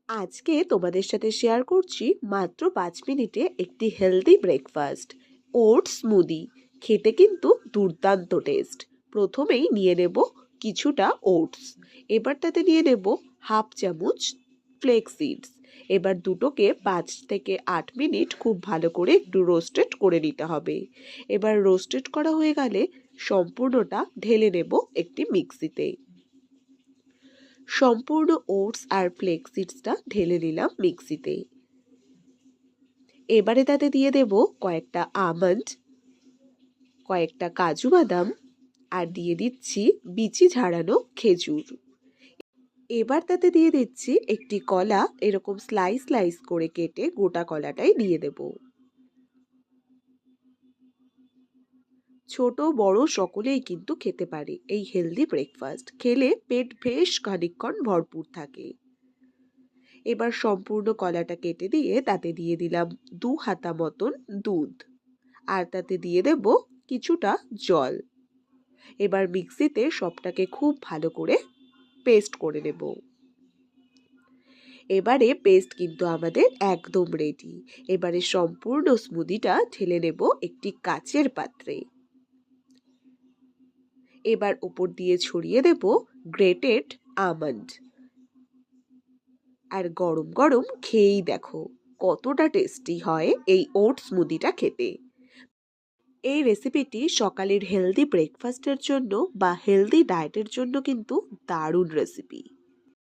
আজকে তোমাদের সাথে শেয়ার করছি মাত্র 5 মিনিটে একটি হেলদি ব্রেকফাস্ট, ওটস স্মুদি। খেতে কিন্তু দুর্দান্ত টেস্ট। প্রথমেই নিয়ে নেব কিছুটা ওটস। এবার তাতে নিয়ে নেব হাফ চামচ ফ্লেক্স সিডস। এবার দুটোকে 5 থেকে 8 মিনিট খুব ভালো করে একটু রোস্টেড করে নিতে হবে। এবার রোস্টেড করা হয়ে গেলে সম্পূর্ণটা ঢেলে নেব একটি মিক্সিতে। সম্পূর্ণ ওটস আর ফ্লেক্স সিডসটা ঢেলে নিলাম মিক্সিতে। এবারে তাতে দিয়ে দেব কয়েকটা আমন্ড, কয়েকটা কাজু বাদাম, আর দিয়ে দিচ্ছি বিচি ঝাড়ানো খেজুর। এবার তাতে দিয়ে দিচ্ছি একটি কলা, এরকম স্লাইস স্লাইস করে কেটে গোটা কলাটাই দিয়ে দেব। ছোট বড় সকলেই কিন্তু খেতে পারে এই হেলদি ব্রেকফাস্ট। খেলে পেট বেশ খানিকক্ষণ ভরপুর থাকে। এবার সম্পূর্ণ কলাটা কেটে দিয়ে তাতে দিয়ে দিলাম 2 হাতা মতন দুধ, আর তাতে দিয়ে দেব কিছুটা জল। এবার মিক্সিতে সবটাকে খুব ভালো করে পেস্ট করে নেব। এবারে পেস্ট কিন্তু আমাদের একদম রেডি। এবারে সম্পূর্ণ স্মুদিটা ঢেলে নেব একটি কাচের পাত্রে। এবার উপর দিয়ে ছড়িয়ে দেব গ্রেটেড আমন্ড। আর গরম গরম খেয়েই দেখো কতটা টেস্টি হয় এই ওটস স্মুদিটা খেতে। এই রেসিপিটি সকালের হেলদি ব্রেকফাস্টের জন্য বা হেলদি ডায়েটের জন্য কিন্তু দারুণ রেসিপি।